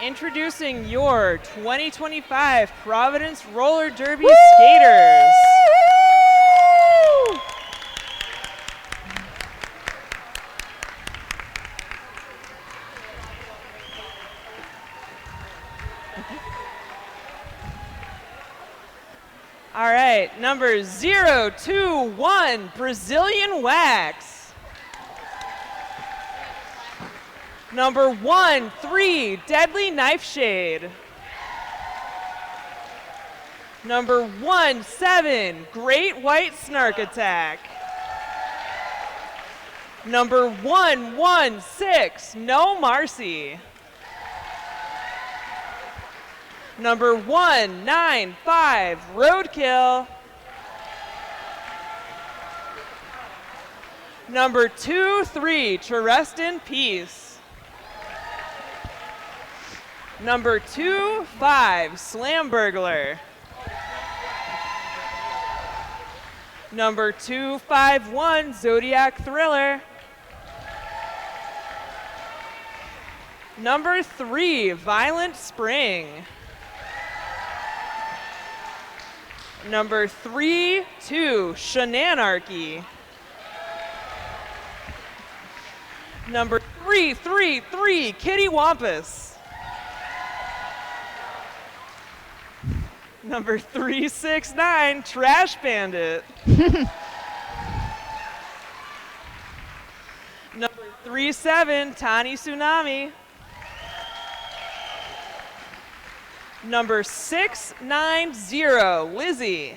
introducing your 2025 Providence Roller Derby skaters. All right, number 021, Brazilian Wax. Number 13, Deadly Knife Shade. Number 17, Great White Snark Attack. Number 116, No Marcy. Number 195, Roadkill. Number 23, To Rest in Peace. Number 25, Slam Burglar. Number 251, Zodiac Thriller. Number 3, Violent Spring. Number 32, Shenanarchy. Number 333, Kitty Wampus. Number 369, Trash Bandit. Number 37, Tani Tsunami. Number 690, Lizzie.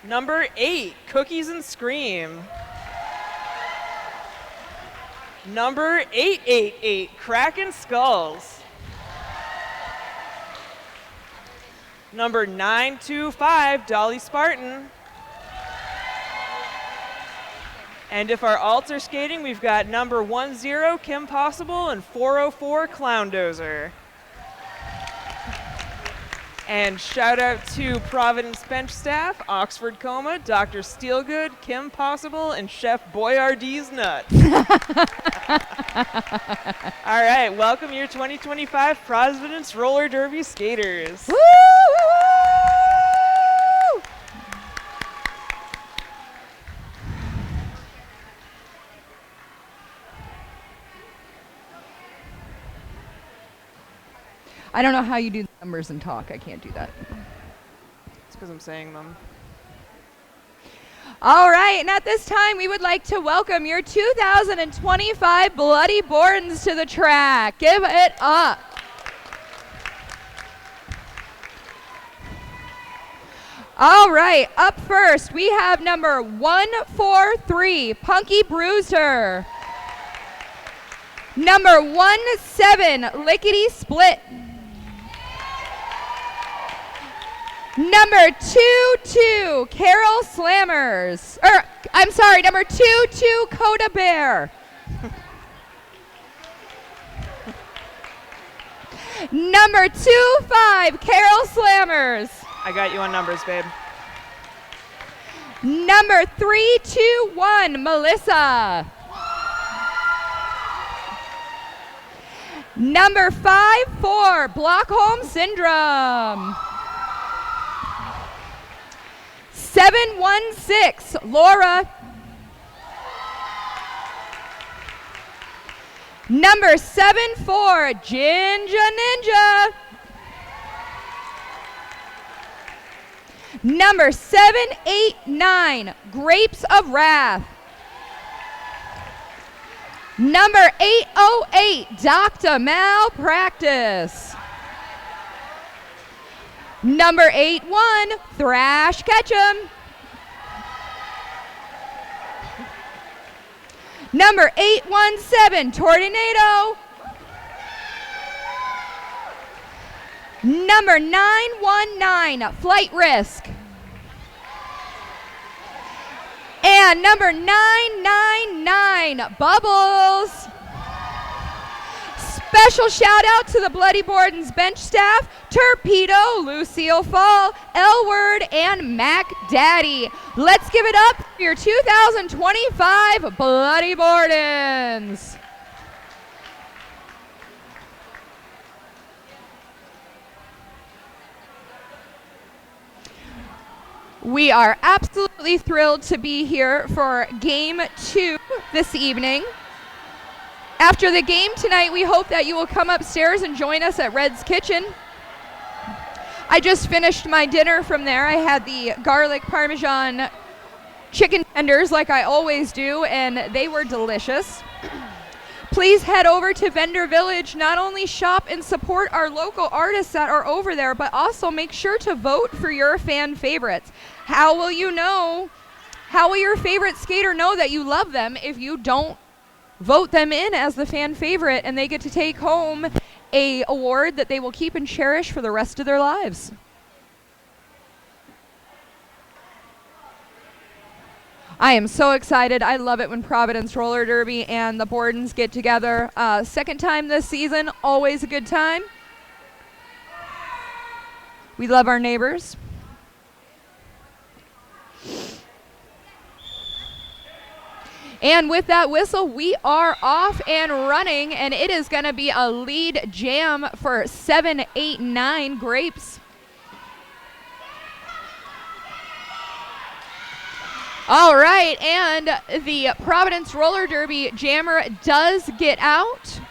Number 8, Cookies and Scream. Number 888, Kraken Skulls. Number 925, Dolly Spartan. And if our alts are skating, we've got number 10, Kim Possible, and 404, Clown Dozer. And shout out to Providence bench staff, Oxford Coma, Dr. Steelgood, Kim Possible, and Chef Boyardee's Nuts. All right, welcome your 2025 Providence Roller Derby skaters. Woo! I don't know how you do the numbers and talk. I can't do that. It's because I'm saying them. All right, and at this time, we would like to welcome your 2025 Bloody Bordens to the track. Give it up. All right, up first, we have number 143, Punky Bruiser. Number 17, Lickety Split. Number 22, Carol Slammers. Number 22, Coda Bear. Number 25, Carol Slammers. I got you on numbers, babe. Number 321, Melissa. Number 54, Blockholm Syndrome. 716, Laura. Number 74, Ginger Ninja. Number 789, Grapes of Wrath. Number 808, Dr. Malpractice. Number 81, Thrash Ketchum. Number 817, Tornado. Number 919, Flight Risk. And number 999, Bubbles. Special shout out to the Bloody Bordens bench staff, Torpedo, Lucille Fall, L-Word, and Mac Daddy. Let's give it up for your 2025 Bloody Bordens. We are absolutely thrilled to be here for Game 2 this evening. After the game tonight, we hope that you will come upstairs and join us at Red's Kitchen. I just finished my dinner from there. I had the garlic parmesan chicken tenders like I always do, and they were delicious. Please head over to Vendor Village. Not only shop and support our local artists that are over there, but also make sure to vote for your fan favorites. How will you know? How will your favorite skater know that you love them if you don't vote them in as the fan favorite and they get to take home a award that they will keep and cherish for the rest of their lives? I am so excited. I love it when Providence Roller Derby and the Bordens get together. Second time this season, always a good time. We love our neighbors. And with that whistle, we are off and running, and it is going to be a lead jam for 7, 8, 9 Grapes. All right, and the Providence Roller Derby jammer does get out.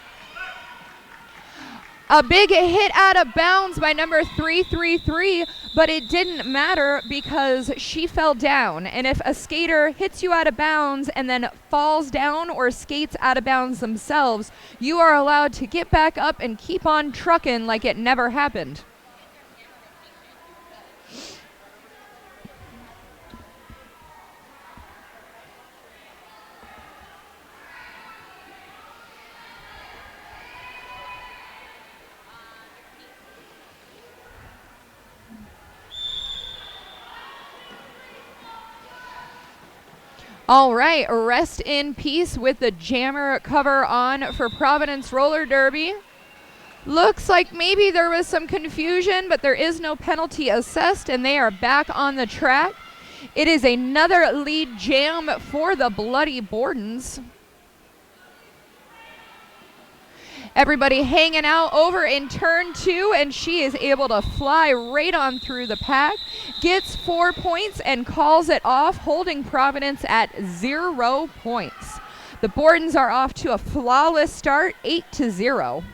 A big hit out of bounds by number 333, but it didn't matter because she fell down. And if a skater hits you out of bounds and then falls down or skates out of bounds themselves, you are allowed to get back up and keep on trucking like it never happened. All right, rest in peace with the jammer cover on for Providence Roller Derby. Looks like maybe there was some confusion, but there is no penalty assessed, and they are back on the track. It is another lead jam for the Bloody Bordens. Everybody hanging out over in turn 2, and she is able to fly right on through the pack, gets 4 points and calls it off, holding Providence at 0 points. The Bordens are off to a flawless start, 8-0.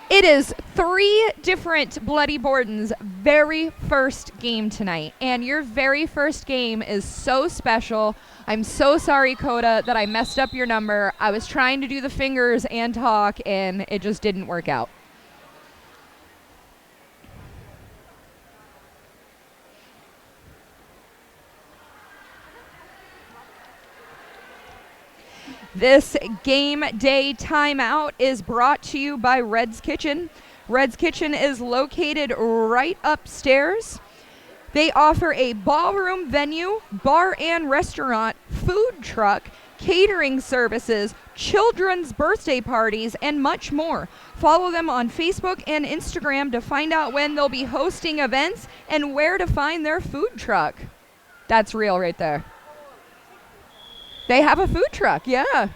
It is 3 different Bloody Bordens' very first game tonight, and your very first game is so special. I'm so sorry, Coda, that I messed up your number. I was trying to do the fingers and talk, and it just didn't work out. This game day timeout is brought to you by Red's Kitchen. Red's Kitchen is located right upstairs. They offer a ballroom venue, bar and restaurant, food truck, catering services, children's birthday parties, and much more. Follow them on Facebook and Instagram to find out when they'll be hosting events and where to find their food truck. That's real right there. They have a food truck, yeah.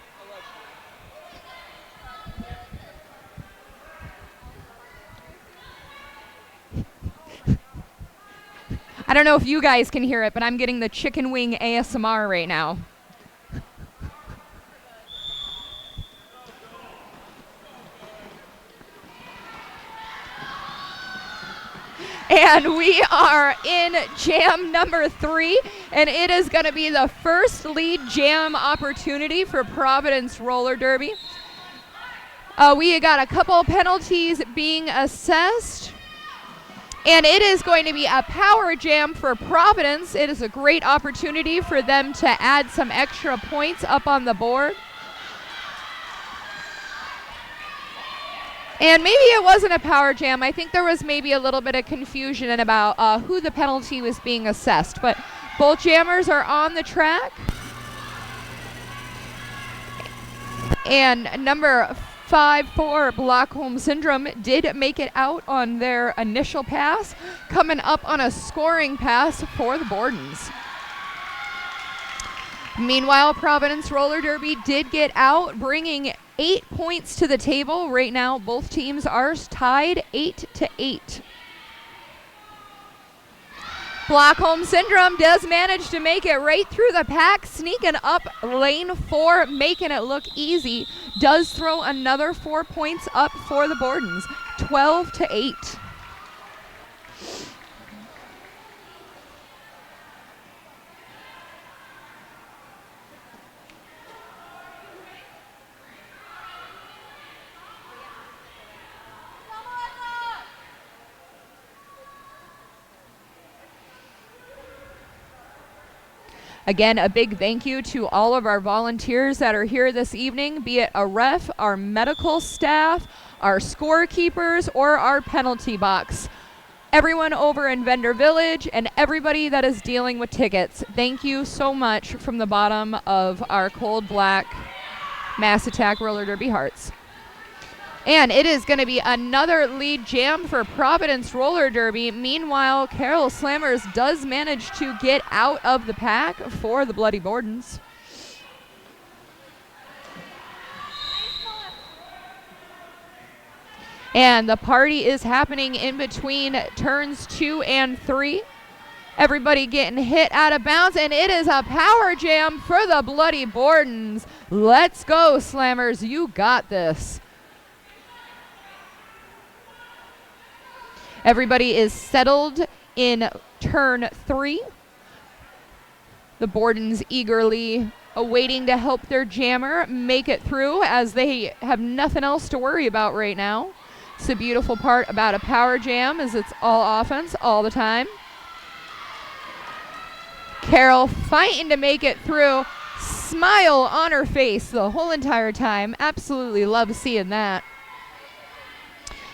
I don't know if you guys can hear it, but I'm getting the chicken wing ASMR right now. And we are in jam number 3, and it is going to be the first lead jam opportunity for Providence Roller Derby. We got a couple penalties being assessed, and it is going to be a power jam for Providence. It is a great opportunity for them to add some extra points up on the board. And maybe it wasn't a power jam. I think there was maybe a little bit of confusion about who the penalty was being assessed. But both jammers are on the track. And number 5-4 Blockholm Syndrome did make it out on their initial pass, coming up on a scoring pass for the Bordens. Meanwhile, Providence Roller Derby did get out, bringing 8 points to the table. Right now, both teams are tied 8-8. Blockholm Syndrome does manage to make it right through the pack, sneaking up lane 4, making it look easy. Does throw another 4 points up for the Bordens, 12-8. Again, a big thank you to all of our volunteers that are here this evening, be it a ref, our medical staff, our scorekeepers, or our penalty box. Everyone over in Vendor Village and everybody that is dealing with tickets, thank you so much from the bottom of our cold black Mass Attack Roller Derby hearts. And it is going to be another lead jam for Providence Roller Derby. Meanwhile, Carroll Slammers does manage to get out of the pack for the Bloody Bordens. And the party is happening in between turns 2 and 3. Everybody getting hit out of bounds, and it is a power jam for the Bloody Bordens. Let's go, Slammers. You got this. Everybody is settled in turn 3. The Bordens eagerly awaiting to help their jammer make it through as they have nothing else to worry about right now. It's the beautiful part about a power jam is it's all offense all the time. Carol fighting to make it through. Smile on her face the whole entire time. Absolutely love seeing that.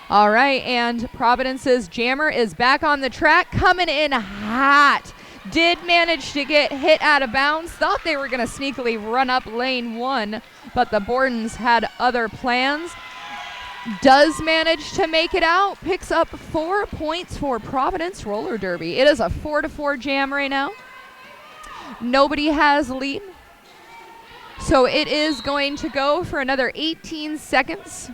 All right, and Providence's jammer is back on the track, coming in hot. Did manage to get hit out of bounds. Thought they were going to sneakily run up lane 1, but the Bordens had other plans. Does manage to make it out. Picks up 4 points for Providence Roller Derby. It is a 4-4 jam right now. Nobody has lead. So it is going to go for another 18 seconds.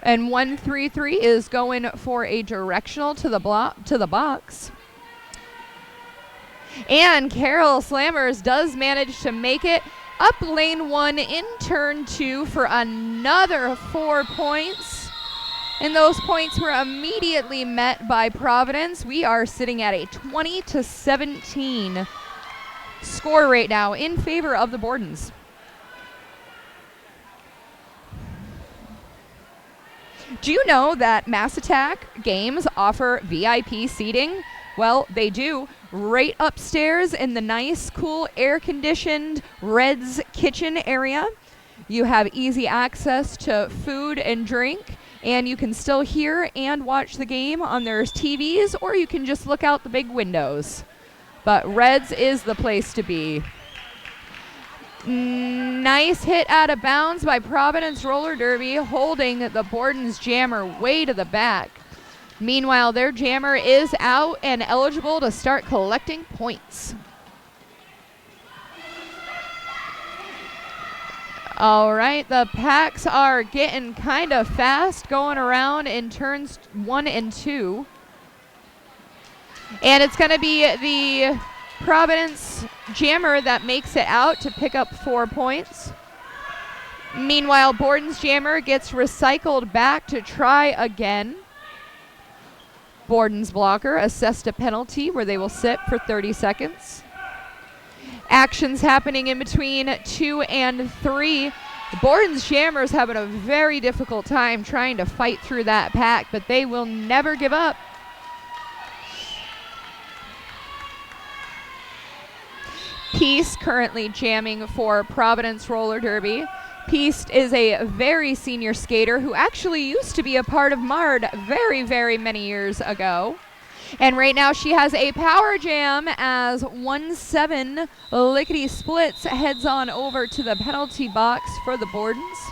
And 1-3-3 is going for a directional to the box. And Carroll Slammers does manage to make it up lane 1 in turn 2 for another 4 points. And those points were immediately met by Providence. We are sitting at a 20-17 score right now in favor of the Bordens. Do you know that Mass Attack games offer VIP seating? Well, they do. Right upstairs in the nice, cool, air-conditioned Red's kitchen area. You have easy access to food and drink, and you can still hear and watch the game on their TVs, or you can just look out the big windows. But Red's is the place to be. Nice hit out of bounds by Providence Roller Derby, holding the Bordens jammer way to the back. Meanwhile, their jammer is out and eligible to start collecting points. All right, the packs are getting kind of fast, going around in turns 1 and 2. And it's going to be the Providence jammer that makes it out to pick up 4 points. Meanwhile, Borden's jammer gets recycled back to try again. Borden's blocker assessed a penalty where they will sit for 30 seconds. Actions happening in between 2 and 3. Borden's jammer's having a very difficult time trying to fight through that pack, but they will never give up. Peace currently jamming for Providence Roller Derby. Peace is a very senior skater who actually used to be a part of Mard very, very many years ago. And right now she has a power jam as 1-7 Lickety Splits heads on over to the penalty box for the Bordens,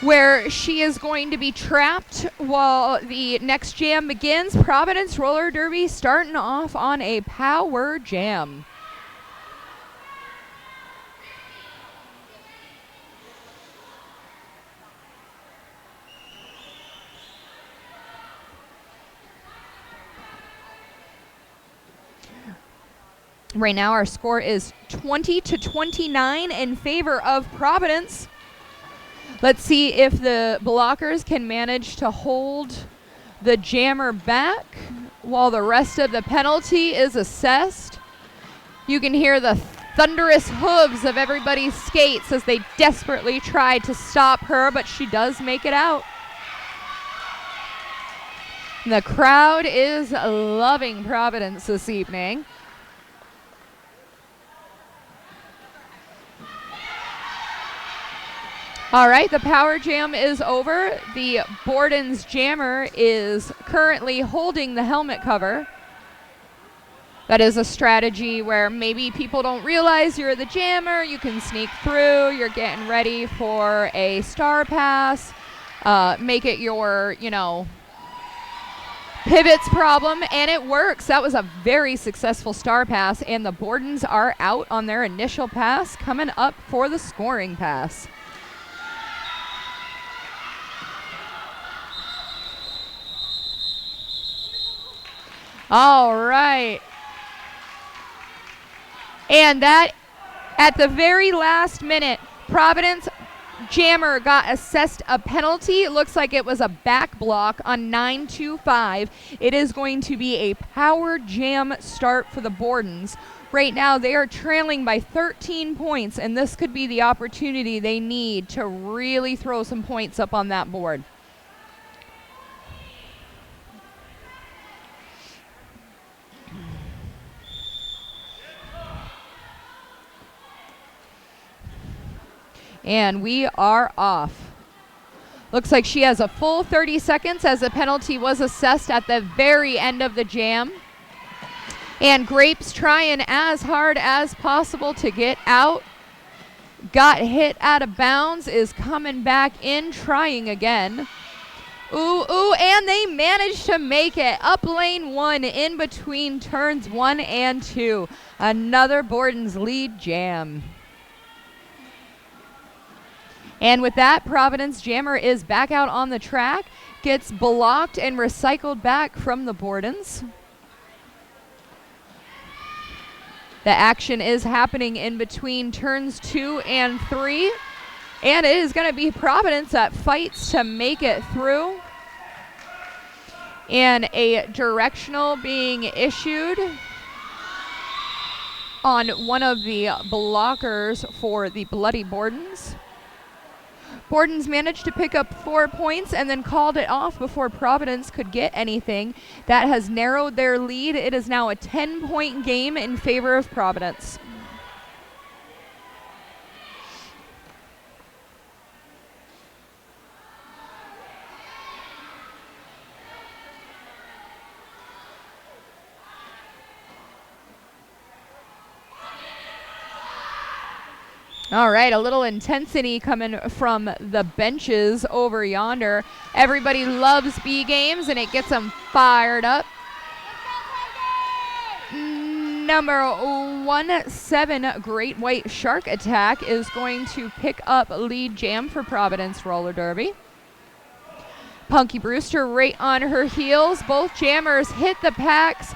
where she is going to be trapped while the next jam begins. Providence Roller Derby starting off on a power jam. Right now our score is 20-29 in favor of Providence. Let's see if the blockers can manage to hold the jammer back while the rest of the penalty is assessed. You can hear the thunderous hooves of everybody's skates as they desperately try to stop her, but she does make it out. The crowd is loving Providence this evening. All right, the power jam is over. The Bordens jammer is currently holding the helmet cover. That is a strategy where maybe people don't realize you're the jammer. You can sneak through. You're getting ready for a star pass. Make it your, pivots problem, and it works. That was a very successful star pass, and the Bordens are out on their initial pass, coming up for the scoring pass. All right. And that, at the very last minute, Providence jammer got assessed a penalty. It looks like it was a back block on 9-2-5. It is going to be a power jam start for the Bordens. Right now, they are trailing by 13 points, and this could be the opportunity they need to really throw some points up on that board. And we are off. Looks like she has a full 30 seconds as the penalty was assessed at the very end of the jam. And Grapes trying as hard as possible to get out. Got hit out of bounds, is coming back in, trying again. Ooh, and they managed to make it. Up lane 1 in between turns 1 and 2. Another Bordens lead jam. And with that, Providence jammer is back out on the track, gets blocked and recycled back from the Bordens. The action is happening in between turns 2 and 3, and it is going to be Providence that fights to make it through. And a directional being issued on one of the blockers for the Bloody Bordens. Bordens managed to pick up 4 points and then called it off before Providence could get anything. That has narrowed their lead. It is now a 10-point game in favor of Providence. All right, a little intensity coming from the benches over yonder. Everybody loves B games, and it gets them fired up. Number 17, Great White Shark Attack, is going to pick up lead jam for Providence Roller Derby. Punky Brewster right on her heels. Both jammers hit the packs.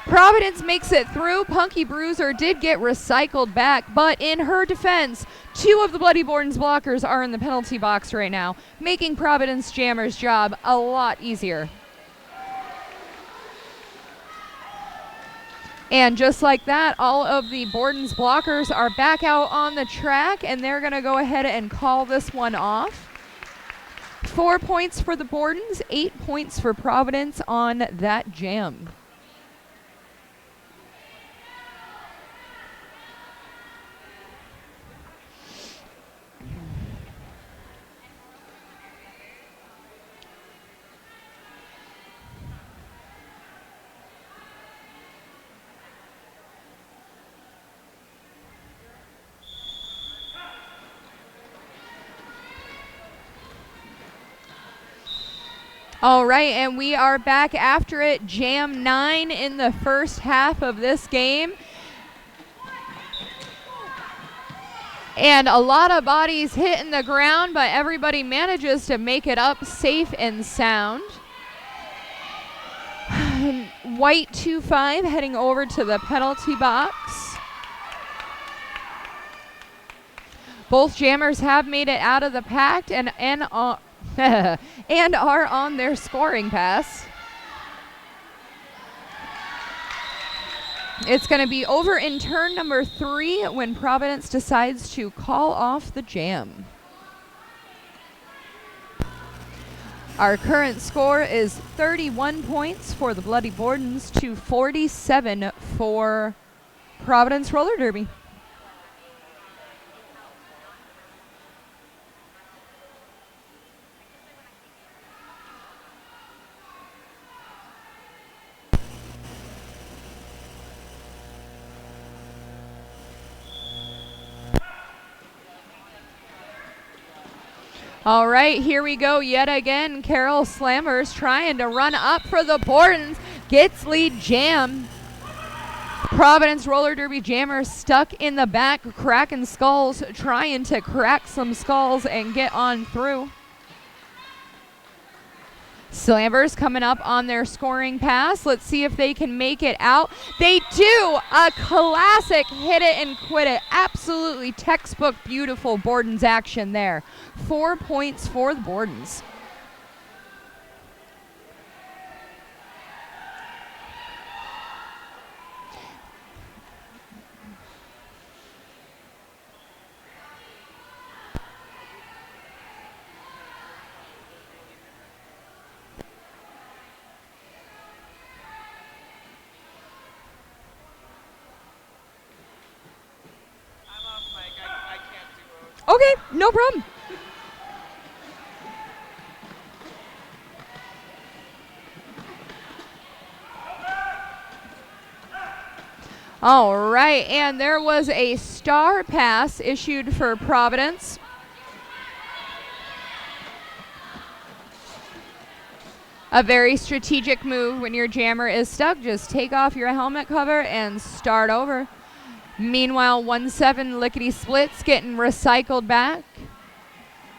Providence makes it through. Punky Bruiser did get recycled back, but in her defense, 2 of the Bloody Bordens blockers are in the penalty box right now, making Providence Jammer's job a lot easier. And just like that, all of the Bordens blockers are back out on the track, and they're going to go ahead and call this one off. 4 points for the Bordens, 8 points for Providence on that jam. All right, and we are back after it. Jam 9 in the first half of this game. And a lot of bodies hitting the ground, but everybody manages to make it up safe and sound. White 2-5 heading over to the penalty box. Both jammers have made it out of the pack and are on their scoring pass. It's going to be over in turn number 3 when Providence decides to call off the jam. Our current score is 31 points for the Bloody Bordens to 47 for Providence Roller Derby. All right, here we go yet again. Carol Slammers trying to run up for the Bordens. Gets lead jam. Providence Roller Derby jammer stuck in the back, cracking skulls, trying to crack some skulls and get on through. Slammers coming up on their scoring pass. Let's see if they can make it out. They do! A classic hit it and quit it. Absolutely textbook beautiful Bordens action there. 4 points for the Bordens. Okay, no problem. All right, and there was a star pass issued for Providence. A very strategic move when your jammer is stuck. Just take off your helmet cover and start over. Meanwhile, 1-7 Lickety Splits getting recycled back.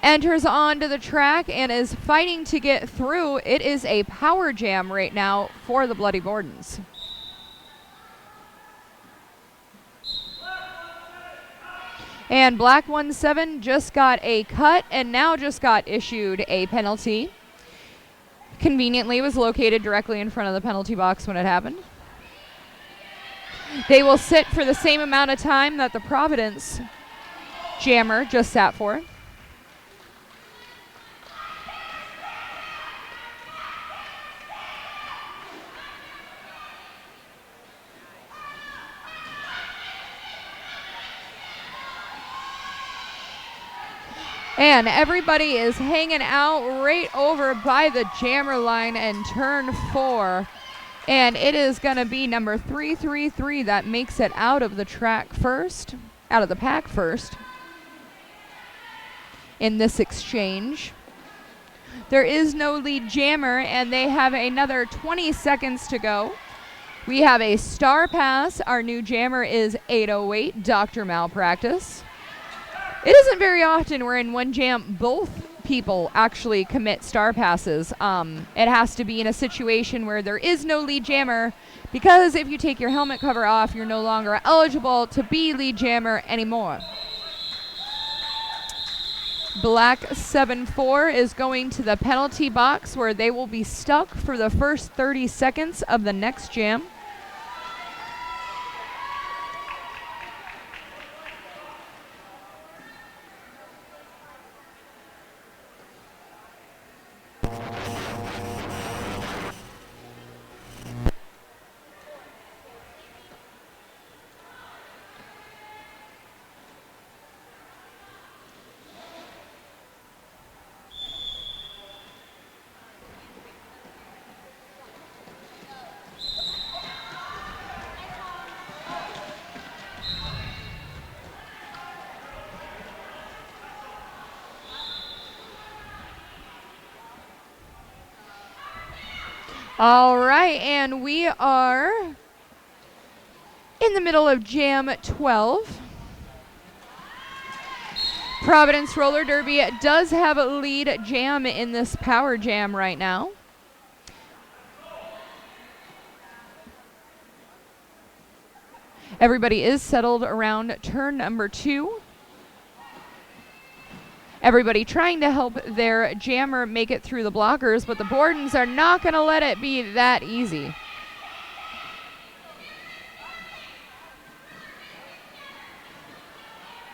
Enters onto the track and is fighting to get through. It is a power jam right now for the Bloody Bordens. And Black 1-7 just got a cut and now just got issued a penalty. Conveniently was located directly in front of the penalty box when it happened. They will sit for the same amount of time that the Providence jammer just sat for. And everybody is hanging out right over by the jammer line in turn 4. And it is going to be number 333 that makes it out of the track first, out of the pack first in this exchange. There is no lead jammer, and they have another 20 seconds to go. We have a star pass. Our new jammer is 808, Dr. Malpractice. It isn't very often where in one jam both people actually commit star passes. It has to be in a situation where there is no lead jammer, because if you take your helmet cover off, you're no longer eligible to be lead jammer anymore. Black 7-4 is going to the penalty box where they will be stuck for the first 30 seconds of the next jam. All right, and we are in the middle of Jam 12. Providence Roller Derby does have a lead jam in this power jam right now. Everybody is settled around turn number 2. Everybody trying to help their jammer make it through the blockers, but the Bordens are not going to let it be that easy.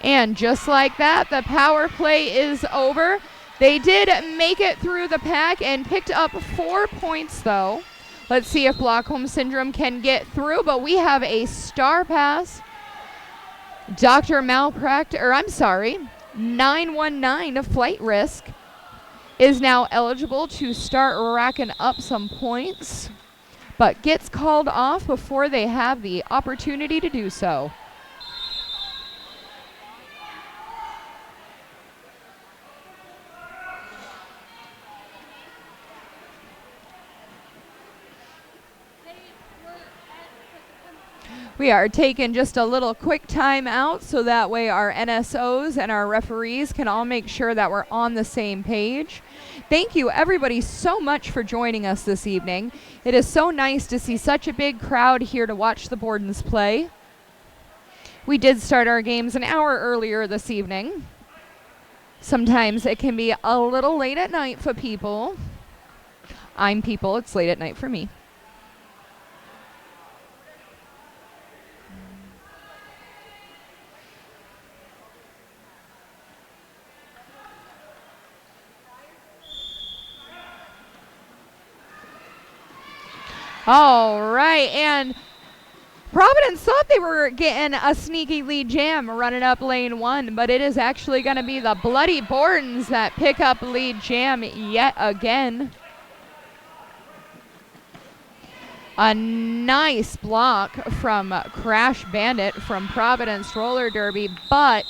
And just like that, the power play is over. They did make it through the pack and picked up 4 points, though. Let's see if Blockholm Syndrome can get through, but we have a star pass. Dr. Malpractice, or I'm sorry, 919 Flight Risk is now eligible to start racking up some points, but gets called off before they have the opportunity to do so. We are taking just a little quick time out so that way our NSOs and our referees can all make sure that we're on the same page. Thank you everybody so much for joining us this evening. It is so nice to see such a big crowd here to watch the Bordens play. We did start our games an hour earlier this evening. Sometimes it can be a little late at night for people. I'm people, it's late at night for me. All right, and Providence thought they were getting a sneaky lead jam running up lane 1, but it is actually going to be the Bloody Bordens that pick up lead jam yet again. A nice block from Crash Bandit from Providence Roller Derby, but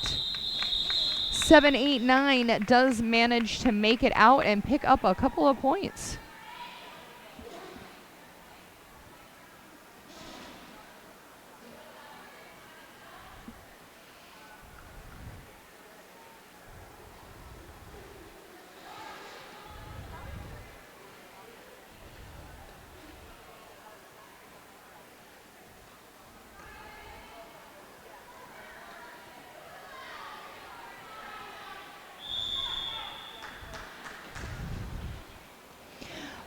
789 does manage to make it out and pick up a couple of points.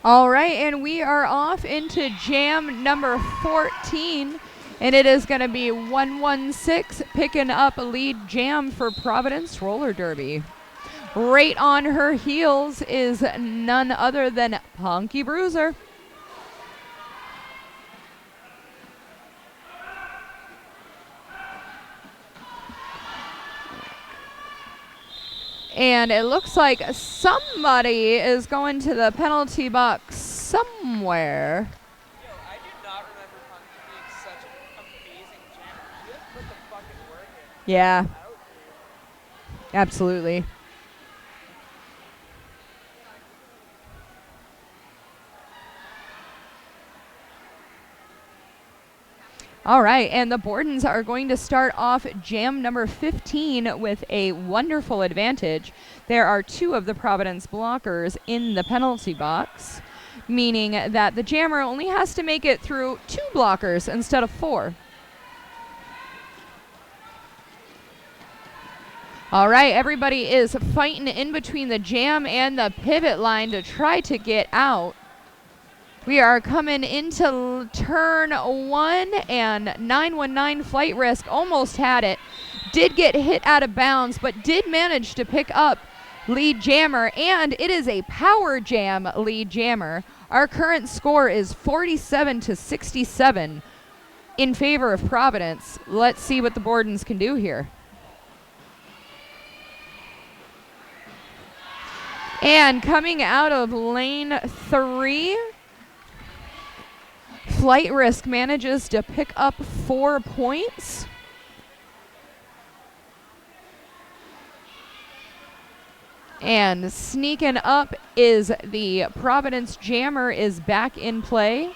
All right, and we are off into jam number 14, and it is going to be 116 picking up a lead jam for Providence Roller Derby. Right on her heels is none other than Punky Bruiser. And it looks like somebody is going to the penalty box somewhere. Yo, I do not remember Punky being such an amazing jammer. She just put the fucking work in. Yeah. Absolutely. All right, and the Bordens are going to start off jam number 15 with a wonderful advantage. There are 2 of the Providence blockers in the penalty box, meaning that the jammer only has to make it through 2 blockers instead of 4. All right, everybody is fighting in between the jam and the pivot line to try to get out. We are coming into turn 1, and 919 Flight Risk almost had it. Did get hit out of bounds, but did manage to pick up lead jammer, and it is a power jam lead jammer. Our current score is 47-67 in favor of Providence. Let's see what the Bordens can do here. And coming out of lane 3, Flight Risk manages to pick up 4 points. And sneaking up is the Providence Jammer is back in play.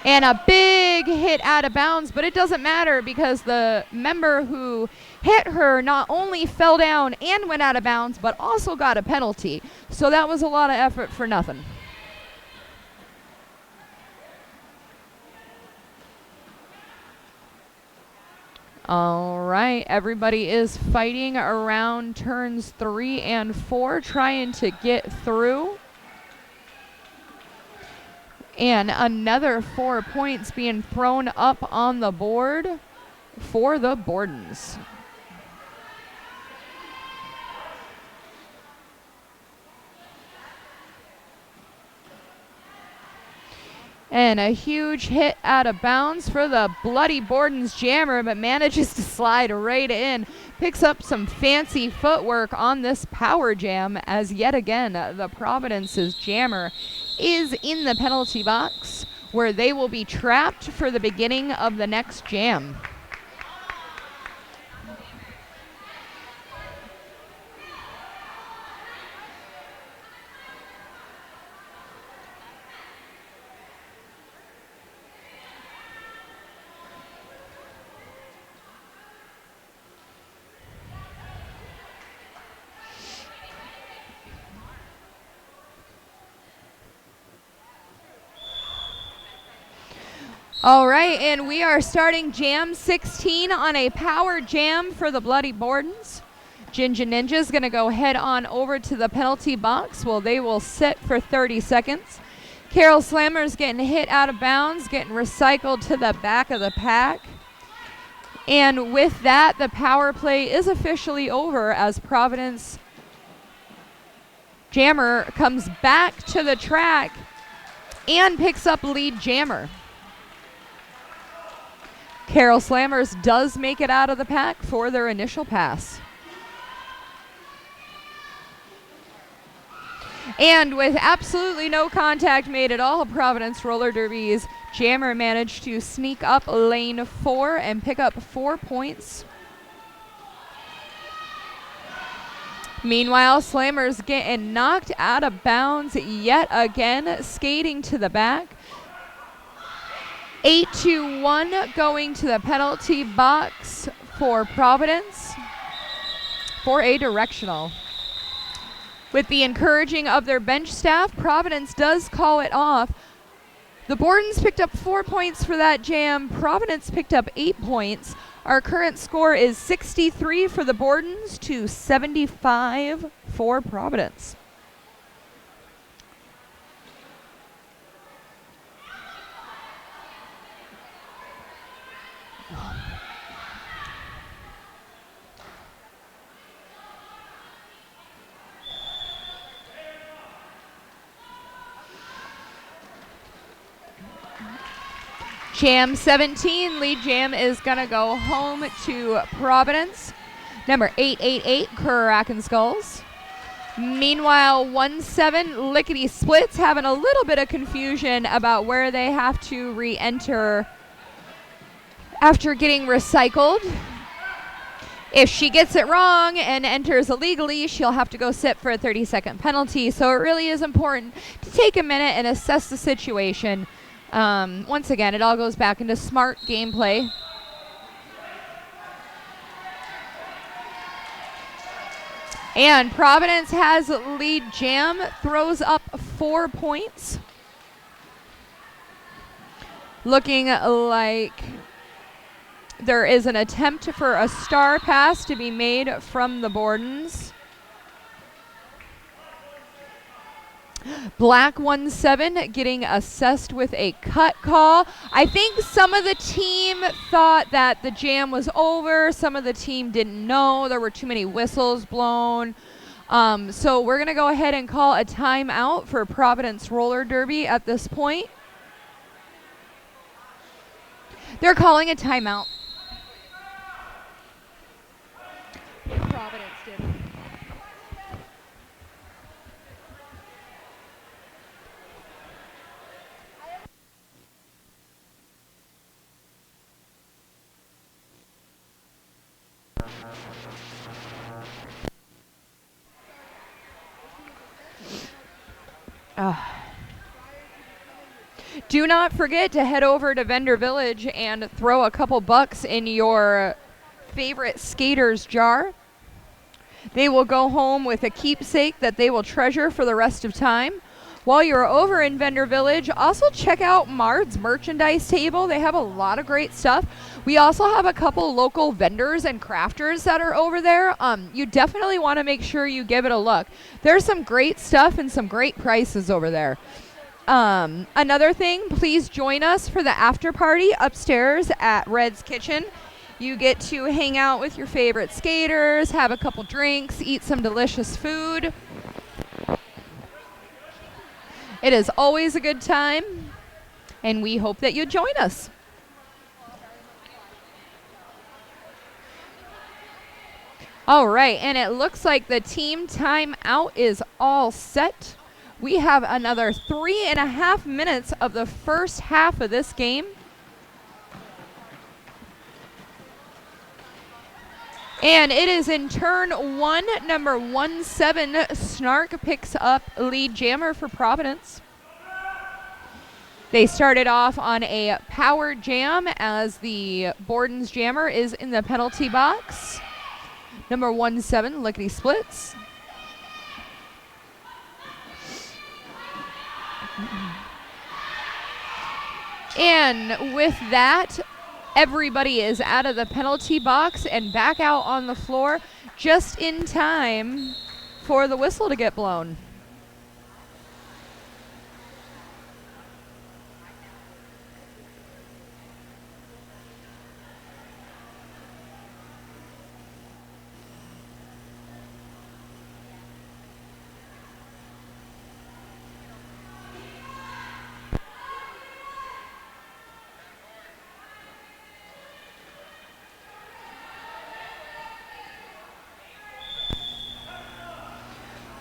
And a big hit out of bounds, but it doesn't matter because the member who hit her not only fell down and went out of bounds, but also got a penalty. So that was a lot of effort for nothing. All right, everybody is fighting around turns 3 and 4, trying to get through. And another 4 points being thrown up on the board for the Bordens. And a huge hit out of bounds for the bloody Bordens jammer, but manages to slide right in. Picks up some fancy footwork on this power jam, as yet again the Providence's jammer is in the penalty box, where they will be trapped for the beginning of the next jam. All right, and we are starting jam 16 on a power jam for the bloody Bordens. Ginger Ninja's going to go head on over to the penalty box. Well, they will sit for 30 seconds. Carol Slammer's getting hit out of bounds, getting recycled to the back of the pack. And with that, the power play is officially over as Providence jammer comes back to the track and picks up lead jammer. Carol Slammers does make it out of the pack for their initial pass. And with absolutely no contact made at all, Providence Roller Derby's jammer managed to sneak up lane 4 and pick up 4 points. Meanwhile, Slammers getting knocked out of bounds yet again, skating to the back. 8-1 going to the penalty box for Providence for a directional. With the encouraging of their bench staff, Providence does call it off. The Bordens picked up 4 points for that jam. Providence picked up 8 points. Our current score is 63 for the Bordens to 75 for Providence. Jam 17, lead jam is going to go home to Providence. Number 888, Kraken Skulls. Meanwhile, 1-7, Lickety Splits having a little bit of confusion about where they have to re-enter after getting recycled. If she gets it wrong and enters illegally, she'll have to go sit for a 30-second penalty. So it really is important to take a minute and assess the situation. Once again, it all goes back into smart gameplay. And Providence has lead jam, throws up 4 points. Looking like there is an attempt for a star pass to be made from the Bordens. Black 1-7 getting assessed with a cut call. I think some of the team thought that the jam was over. Some of the team didn't know. There were too many whistles blown. So we're going to go ahead and call a timeout for Providence Roller Derby at this point. They're calling a timeout. Providence did. Do not forget to head over to Vendor Village and throw a couple bucks in your favorite skater's jar. They will go home with a keepsake that they will treasure for the rest of time. While you're over in Vendor Village, also check out Mard's merchandise table. They have a lot of great stuff. We also have a couple local vendors and crafters that are over there. You definitely want to make sure you give it a look. There's some great stuff and some great prices over there. Another thing, please join us for the after party upstairs at Red's Kitchen. You get to hang out with your favorite skaters, have a couple drinks, eat some delicious food. It is always a good time, and we hope that you join us. All right, and it looks like the team timeout is all set. We have another 3.5 minutes of the first half of this game. And it is in turn 1, number 17, Snark picks up lead jammer for Providence. They started off on a power jam as the Bordens jammer is in the penalty box. Number 17, Lickety Splits. And with that, everybody is out of the penalty box and back out on the floor just in time for the whistle to get blown.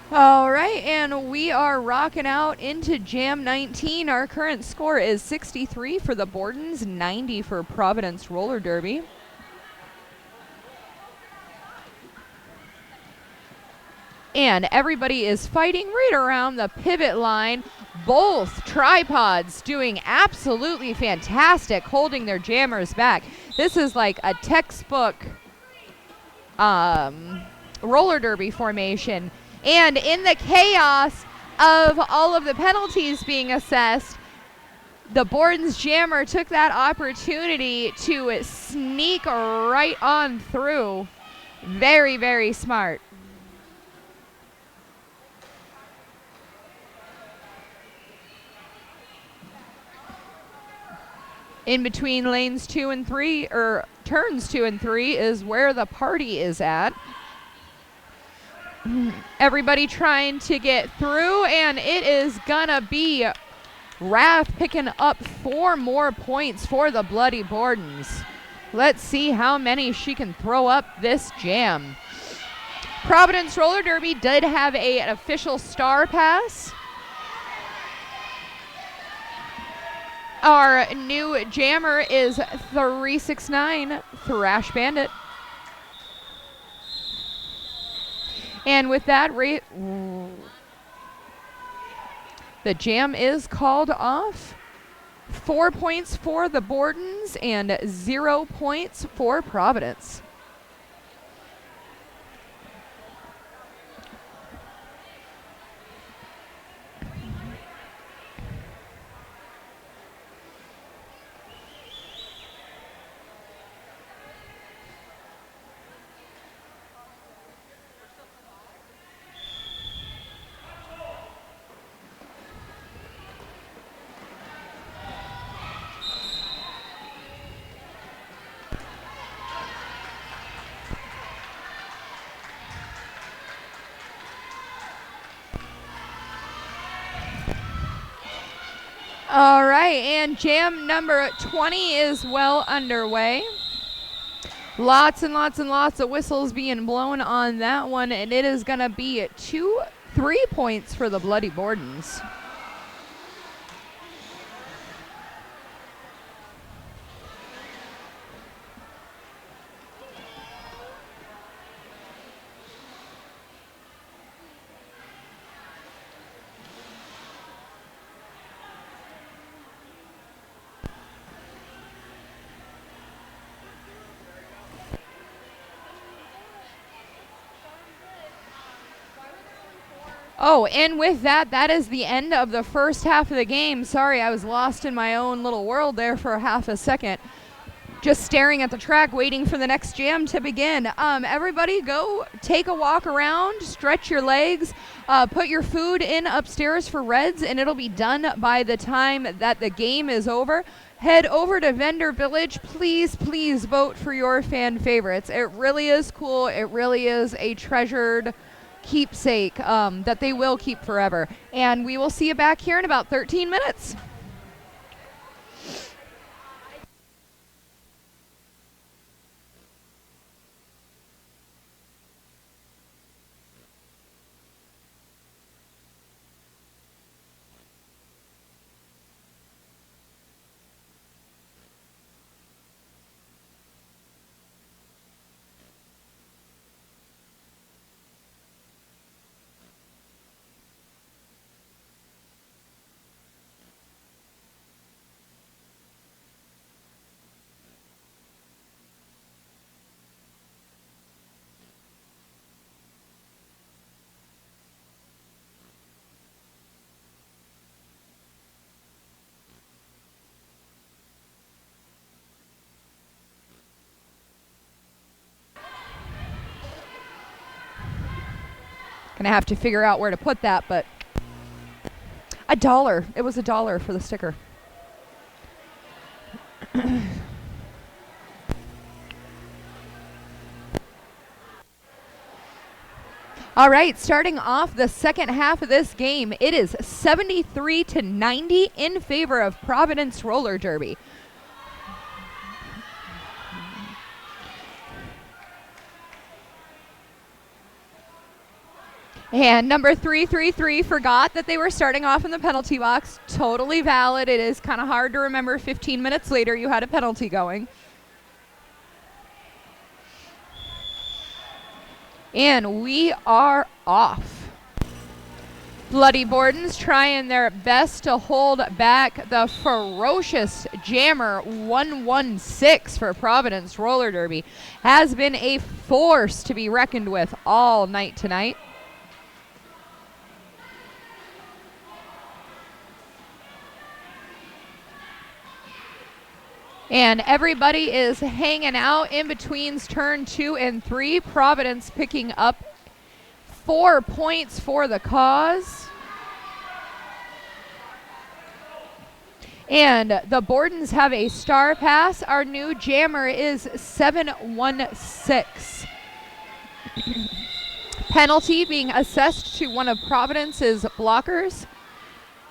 All right, and we are rocking out into Jam 19. Our current score is 63 for the Bordens, 90 for Providence Roller Derby. And everybody is fighting right around the pivot line. Both tripods doing absolutely fantastic, holding their jammers back. This is like a textbook roller derby formation. And in the chaos of all of the penalties being assessed, the Bordens jammer took that opportunity to sneak right on through. Very, very smart. In between lanes 2 and 3, or turns 2 and 3, is where the party is at. Everybody trying to get through, and it is gonna be Rath picking up 4 more points for the Bloody Bordens. Let's see how many she can throw up this jam. Providence Roller Derby did have an official star pass. Our new jammer is 369 Thrash Bandit. And with that, the jam is called off. 4 points for the Bordens and 0 points for Providence. All right, and jam number 20 is well underway. Lots and lots and lots of whistles being blown on that one, and it is going to be 3 points for the Bloody Bordens. Oh, and with that, that is the end of the first half of the game. Sorry, I was lost in my own little world there for half a second. Just staring at the track, waiting for the next jam to begin. Everybody go take a walk around, stretch your legs, put your food in upstairs for Reds, and it'll be done by the time that the game is over. Head over to Vendor Village. Please, please vote for your fan favorites. It really is cool. It really is a treasured keepsake that they will keep forever. And we will see you back here in about 13 minutes. Gonna have to figure out where to put that, but $1. It was $1 for the sticker. All right, starting off the second half of this game, it is 73-90 in favor of Providence Roller Derby. And number 333 forgot that they were starting off in the penalty box. Totally valid. It is kind of hard to remember 15 minutes later you had a penalty going. And we are off. Bloody Bordens trying their best to hold back the ferocious jammer 116 for Providence Roller Derby. Has been a force to be reckoned with all night tonight. And everybody is hanging out in between turn 2 and 3. Providence picking up 4 points for the cause. And the Bordens have a star pass. Our new jammer is 716. Penalty being assessed to one of Providence's blockers.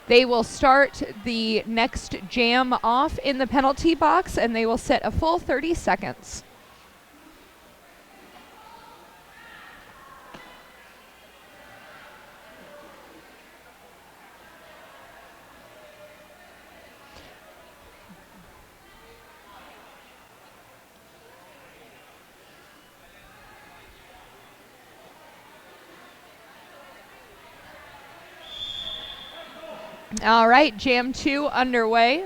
They will start the next jam off in the penalty box, and they will set a full 30 seconds. All right, jam 2 underway.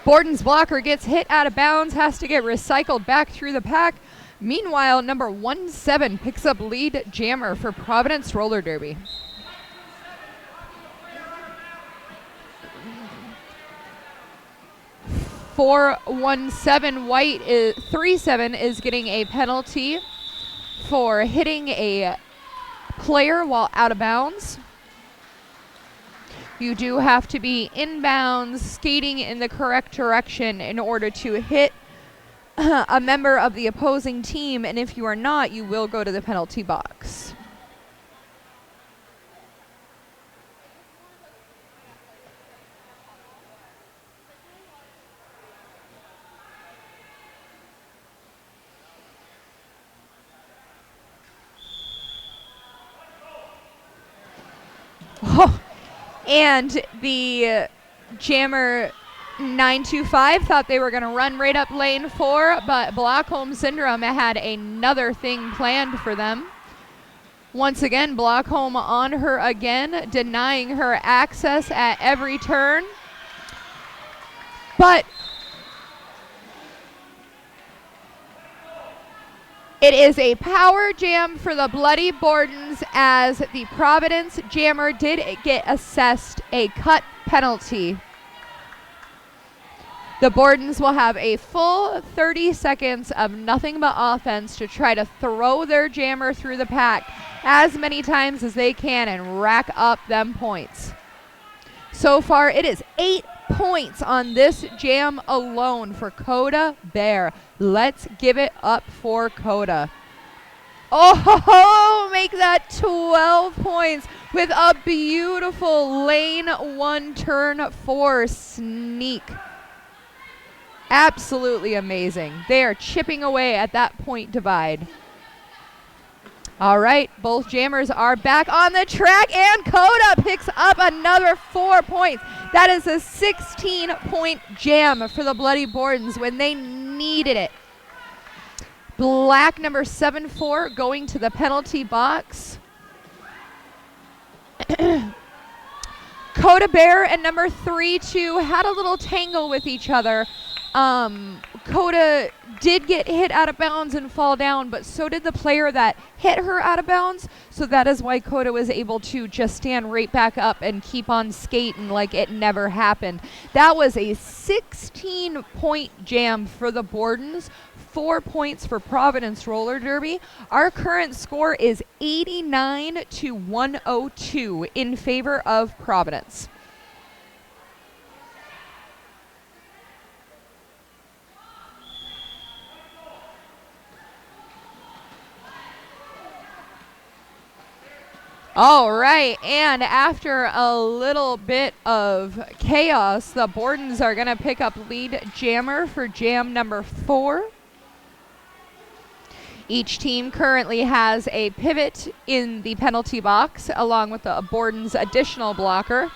Borden's blocker gets hit out of bounds, has to get recycled back through the pack. Meanwhile, number 17 picks up lead jammer for Providence Roller Derby. For 17 white is 37 is getting a penalty for hitting a player while out of bounds. You do have to be inbounds, skating in the correct direction in order to hit a member of the opposing team, and if you are not, you will go to the penalty box. Oh, and the jammer 925 thought they were going to run right up lane 4, but Blockholm Syndrome had another thing planned for them. Once again, Blockholm on her again, denying her access at every turn. But It is a power jam for the Bloody Bordens as the Providence jammer did get assessed a cut penalty. The Bordens will have a full 30 seconds of nothing but offense to try to throw their jammer through the pack as many times as they can and rack up them points. So far, it is 8 points on this jam alone for Coda Bear. Let's give it up for Coda. Oh, make that 12 points with a beautiful lane 1 turn 4 sneak. Absolutely amazing. They are chipping away at that point divide. All right, both jammers are back on the track, and Coda picks up another 4 points. That is a 16-point jam for the Bloody Bordens when they needed it. Black number 7-4 going to the penalty box. Coda Bear and number 3-2 had a little tangle with each other. Coda did get hit out of bounds and fall down, but so did the player that hit her out of bounds. So that is why Coda was able to just stand right back up and keep on skating like it never happened. That was a 16-point jam for the Bordens, 4 points for Providence Roller Derby. Our current score is 89-102 in favor of Providence. All right, and after a little bit of chaos, the Bordens are going to pick up lead jammer for jam number 4. Each team currently has a pivot in the penalty box, along with the Bordens' additional blocker.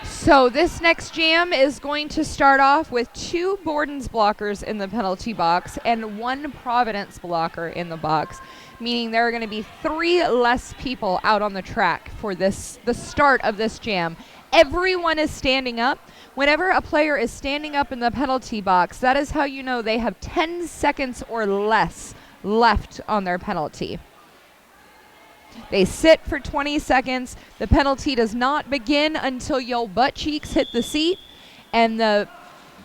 So this next jam is going to start off with 2 Bordens blockers in the penalty box and 1 Providence blocker in the box, meaning there are going to be 3 less people out on the track for the start of this jam. Everyone is standing up. Whenever a player is standing up in the penalty box, that is how you know they have 10 seconds or less left on their penalty. They sit for 20 seconds. The penalty does not begin until your butt cheeks hit the seat, and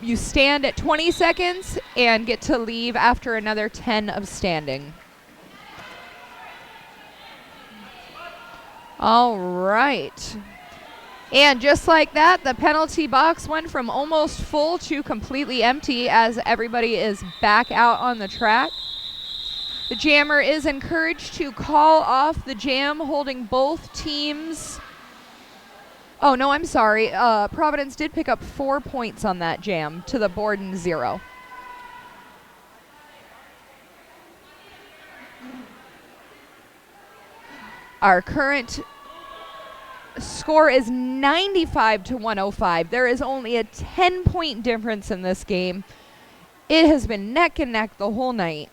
you stand at 20 seconds and get to leave after another 10 of standing. All right. And just like that, the penalty box went from almost full to completely empty as everybody is back out on the track. The jammer is encouraged to call off the jam, holding both teams. Oh, no, I'm sorry. Providence did pick up 4 points on that jam to the Borden 0. Our current score is 95-105. There is only a 10-point difference in this game. It has been neck and neck the whole night.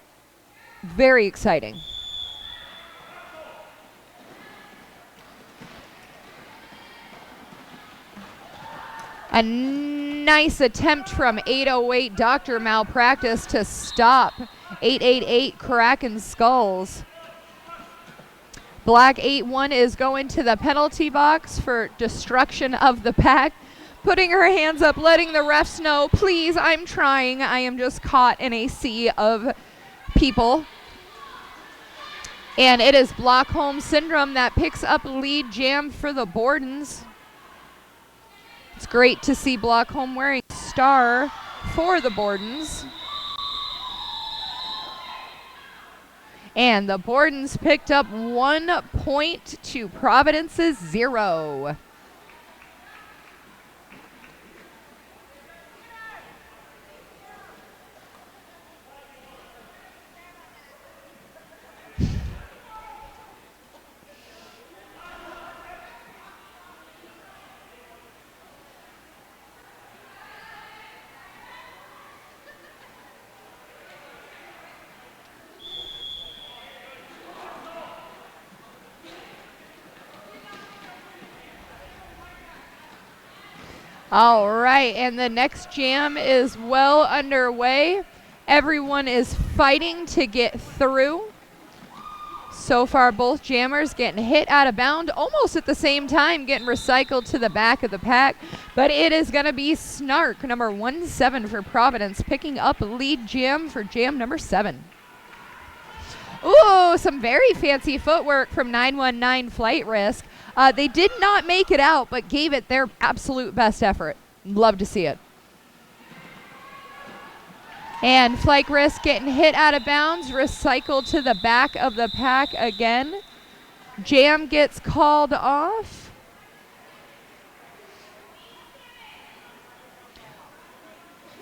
Very exciting. A nice attempt from 808 Dr. Malpractice to stop 888 Kraken Skulls. Black 8-1 is going to the penalty box for destruction of the pack, putting her hands up, letting the refs know, please, I'm trying. I am just caught in a sea of people. And it is Blockholm Syndrome that picks up lead jam for the Bordens. It's great to see Blockholm wearing star for the Bordens. And the Bordens picked up 1 point to Providence's 0. All right, and the next jam is well underway. Everyone is fighting to get through. So far, both jammers getting hit out of bound almost at the same time, getting recycled to the back of the pack. But it is going to be Snark, number 17 for Providence, picking up lead jam for jam number 7. Ooh, some very fancy footwork from 919 Flight Risk. They did not make it out, but gave it their absolute best effort. Love to see it. And Flight Risk getting hit out of bounds, recycled to the back of the pack again. Jam gets called off.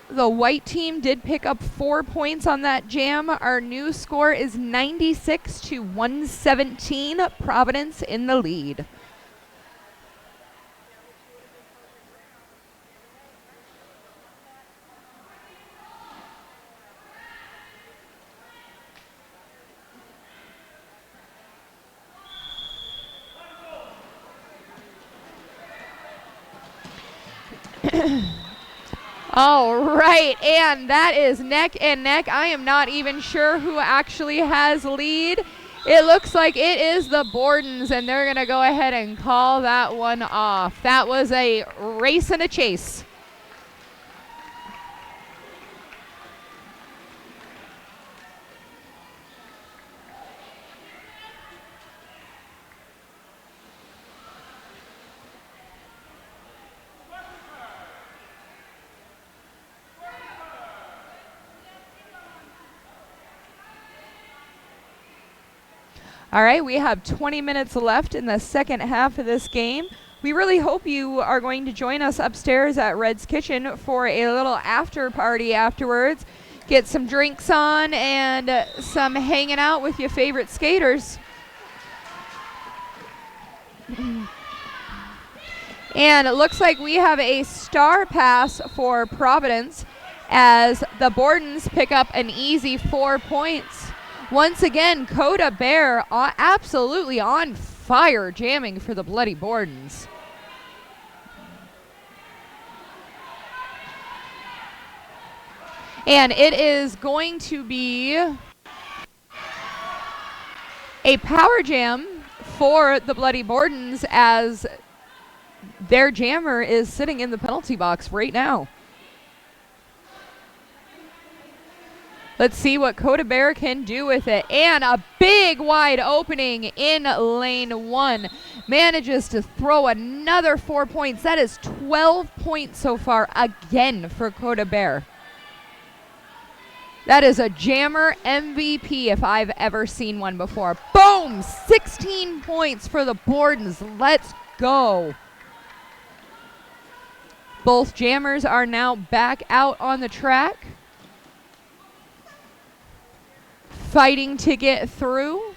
The white team did pick up 4 points on that jam. Our new score is 96 to 117. Providence in the lead. All right, and that is neck and neck. I am not even sure who actually has lead. It looks like it is the Bordens, and they're going to go ahead and call that one off. That was a race and a chase. All right, we have 20 minutes left in the second half of this game. We really hope you are going to join us upstairs at Red's Kitchen for a little after party afterwards. Get some drinks on and some hanging out with your favorite skaters. And it looks like we have a star pass for Providence as the Bordens pick up an easy 4 points. Once again, Coda Bear absolutely on fire jamming for the Bloody Bordens. And it is going to be a power jam for the Bloody Bordens as their jammer is sitting in the penalty box right now. Let's see what Coda Bear can do with it. And a big wide opening in lane 1. Manages to throw another 4 points. That is 12 points so far again for Coda Bear. That is a jammer MVP if I've ever seen one before. Boom! 16 points for the Bordens. Let's go. Both jammers are now back out on the track, fighting to get through.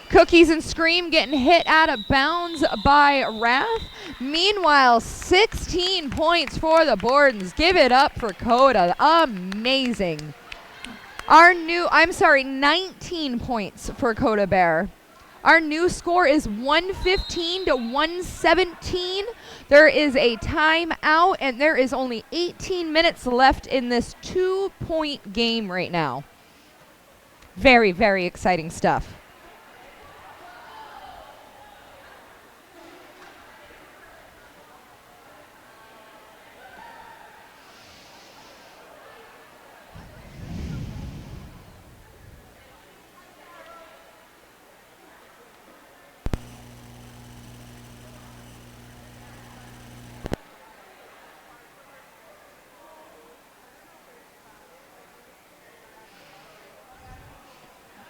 Cookies and Scream getting hit out of bounds by Wrath. Meanwhile, 16 points for the Bordens. Give it up for Coda. Amazing. 19 points for Coda Bear. Our new score is 115 to 117. There is a timeout, and there is only 18 minutes left in this 2-point game right now. Very, very exciting stuff.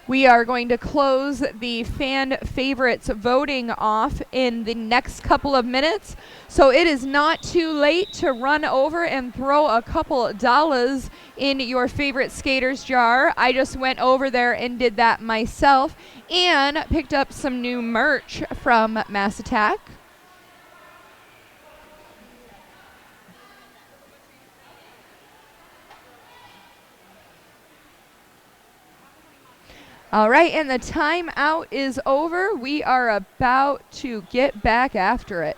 We are going to close the fan favorites voting off in the next couple of minutes. So it is not too late to run over and throw a couple dollars in your favorite skater's jar. I just went over there and did that myself and picked up some new merch from Mass Attack. All right, and the timeout is over. We are about to get back after it.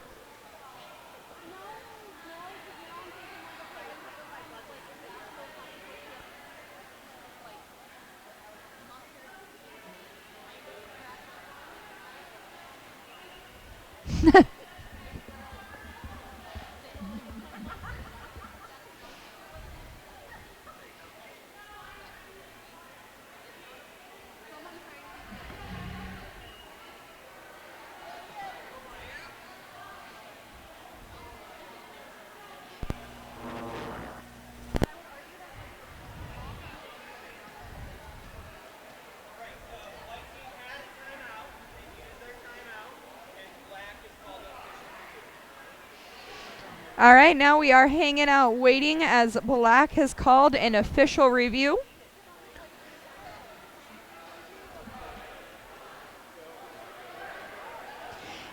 All right, now we are hanging out waiting as Black has called an official review.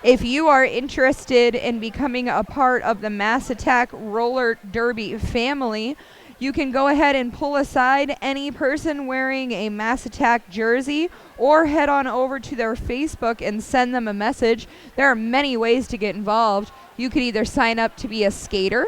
If you are interested in becoming a part of the Mass Attack Roller Derby family, you can go ahead and pull aside any person wearing a Mass Attack jersey or head on over to their Facebook and send them a message. There are many ways to get involved. You could either sign up to be a skater,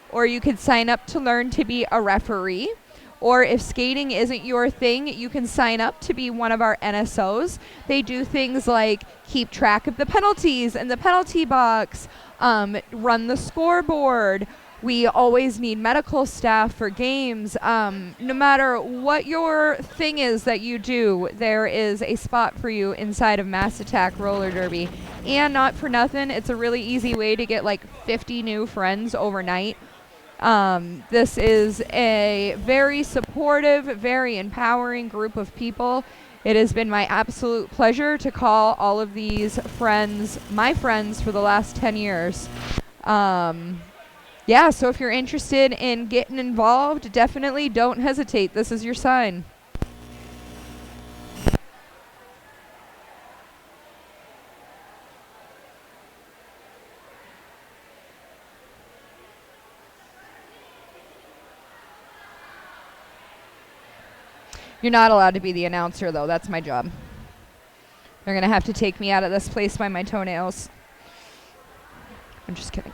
or you could sign up to learn to be a referee. Or if skating isn't your thing, you can sign up to be one of our NSOs. They do things like keep track of the penalties in the penalty box, run the scoreboard. We always need medical staff for games. No matter what your thing is that you do, there is a spot for you inside of Mass Attack Roller Derby. And not for nothing, it's a really easy way to get like 50 new friends overnight. This is a very supportive, very empowering group of people. It has been my absolute pleasure to call all of these friends my friends for the last 10 years. Yeah, so if you're interested in getting involved, definitely don't hesitate. This is your sign. You're not allowed to be the announcer, though. That's my job. They're going to have to take me out of this place by my toenails. I'm just kidding.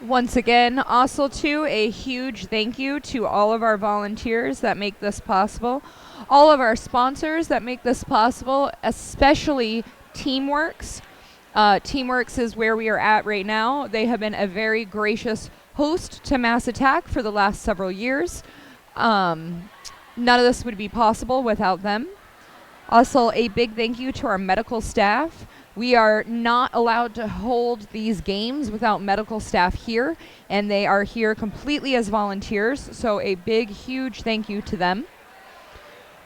Once again, also too, a huge thank you to all of our volunteers that make this possible, all of our sponsors that make this possible, especially Teamworks. Teamworks is where we are at right now. They have been a very gracious host to Mass Attack for the last several years. None of this would be possible without them. Also, a big thank you to our medical staff. We are not allowed to hold these games without medical staff here, and they are here completely as volunteers, so a big, huge thank you to them.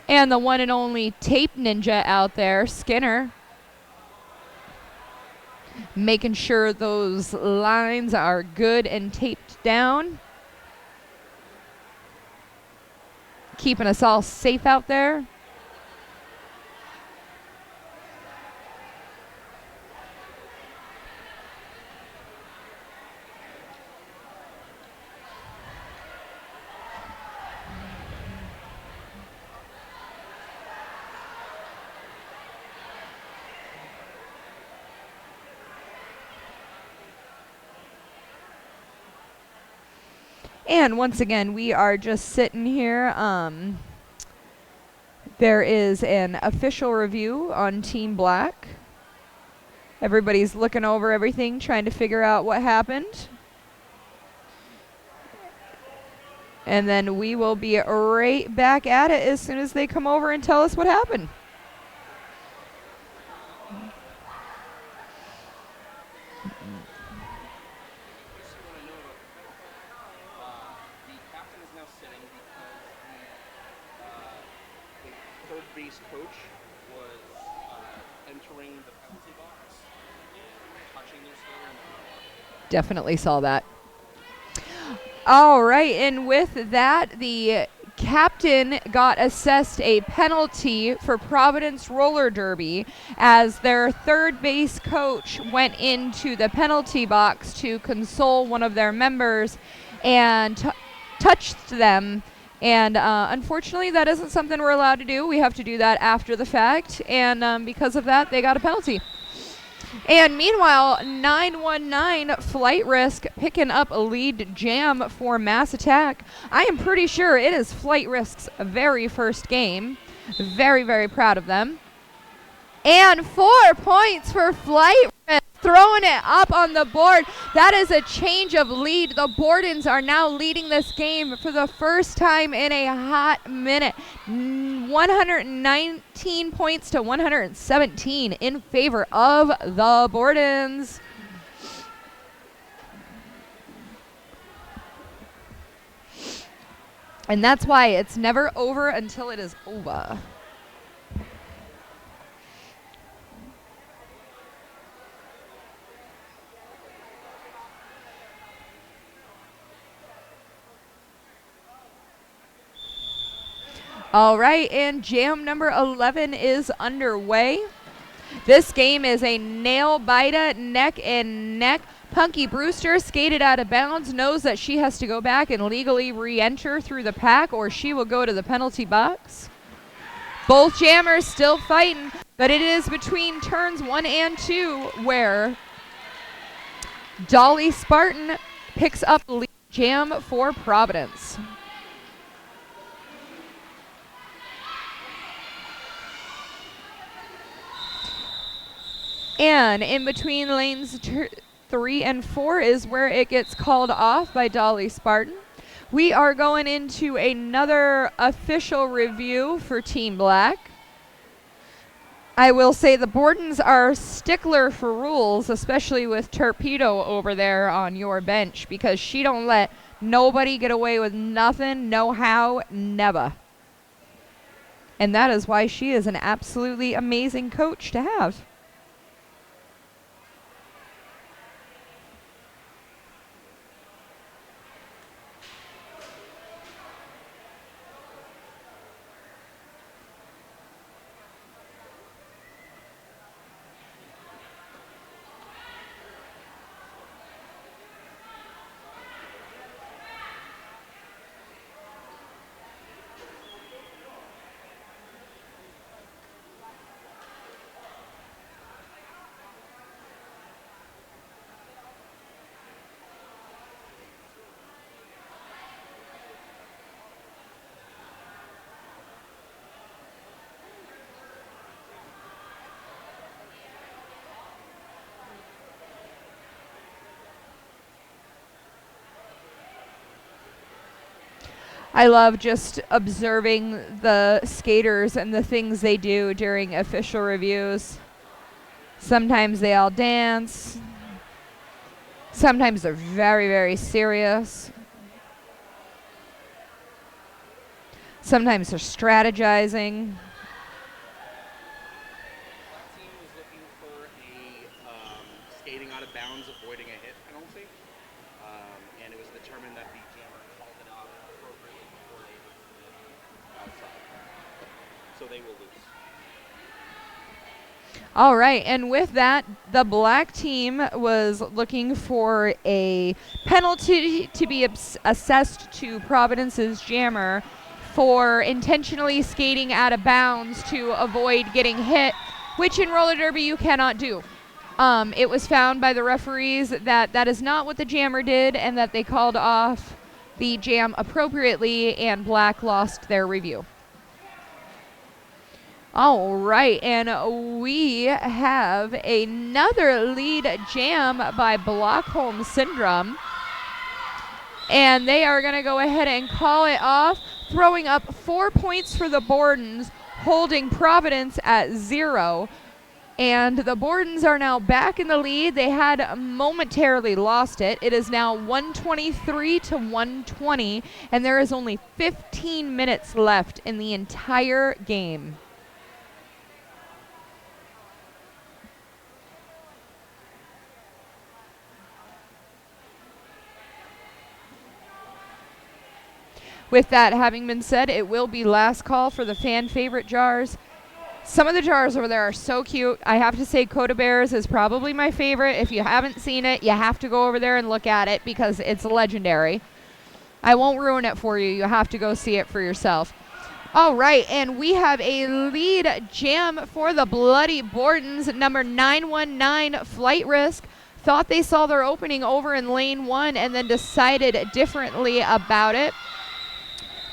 And the one and only tape ninja out there, Skinner, making sure those lines are good and taped down, keeping us all safe out there. And once again, we are just sitting here. There is an official review on Team Black. Everybody's looking over everything, trying to figure out what happened. And then we will be right back at it as soon as they come over and tell us what happened. Coach was entering the penalty box and touching their skater. Definitely saw that. All right, and with that, the captain got assessed a penalty for Providence Roller Derby as their third base coach went into the penalty box to console one of their members and touched them. And unfortunately, that isn't something we're allowed to do. We have to do that after the fact. And because of that, they got a penalty. And meanwhile, 919 Flight Risk picking up a lead jam for Mass Attack. I am pretty sure it is Flight Risk's very first game. Very, very proud of them. And 4 points for Flight Risk, throwing it up on the board. That is a change of lead. The Bordens are now leading this game for the first time in a hot minute. 119 points to 117 in favor of the Bordens. And that's why it's never over until it is over. All right, and jam number 11 is underway. This game is a nail-biter, neck and neck. Punky Brewster skated out of bounds, knows that she has to go back and legally re-enter through the pack or she will go to the penalty box. Both jammers still fighting, but it is between turns 1 and 2 where Dolly Spartan picks up lead jam for Providence. And in between lanes 3 and 4 is where it gets called off by Dolly Spartan. We are going into another official review for Team Black. I will say the Bordens are stickler for rules, especially with Torpedo over there on your bench, because she don't let nobody get away with nothing, no how, never. And that is why she is an absolutely amazing coach to have. I love just observing the skaters and the things they do during official reviews. Sometimes they all dance. Sometimes they're very, very serious. Sometimes they're strategizing. Black team was looking for a skating out of bounds, avoiding a hit penalty, and it was determined that the jammer called it off appropriately before they hit outside, so they will lose. All right, and with that, the black team was looking for a penalty to be assessed to Providence's jammer for intentionally skating out of bounds to avoid getting hit, which in roller derby you cannot do. It was found by the referees that that is not what the jammer did and that they called off the jam appropriately, and black lost their review. All right, and we have another lead jam by Blockholm Syndrome. And they are going to go ahead and call it off, throwing up 4 points for the Bordens, holding Providence at 0. And the Bordens are now back in the lead. They had momentarily lost it. It is now 123 to 120, and there is only 15 minutes left in the entire game. With that having been said, it will be last call for the fan favorite jars. Some of the jars over there are so cute. I have to say Coda Bears is probably my favorite. If you haven't seen it, you have to go over there and look at it because it's legendary. I won't ruin it for you. You have to go see it for yourself. All right, and we have a lead jam for the Bloody Bordens. Number 919, Flight Risk. Thought they saw their opening over in lane 1 and then decided differently about it.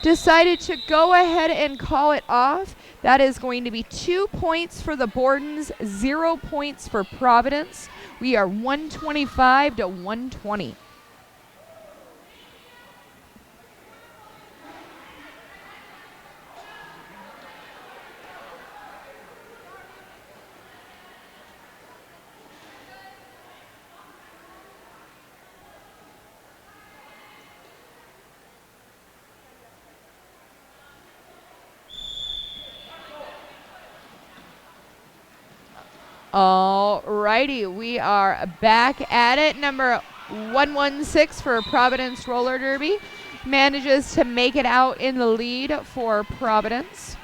Decided to go ahead and call it off. That is going to be 2 points for the Bordens, 0 points for Providence. We are 125 to 120. All righty, we are back at it. Number 116 for Providence Roller Derby manages to make it out in the lead for Providence.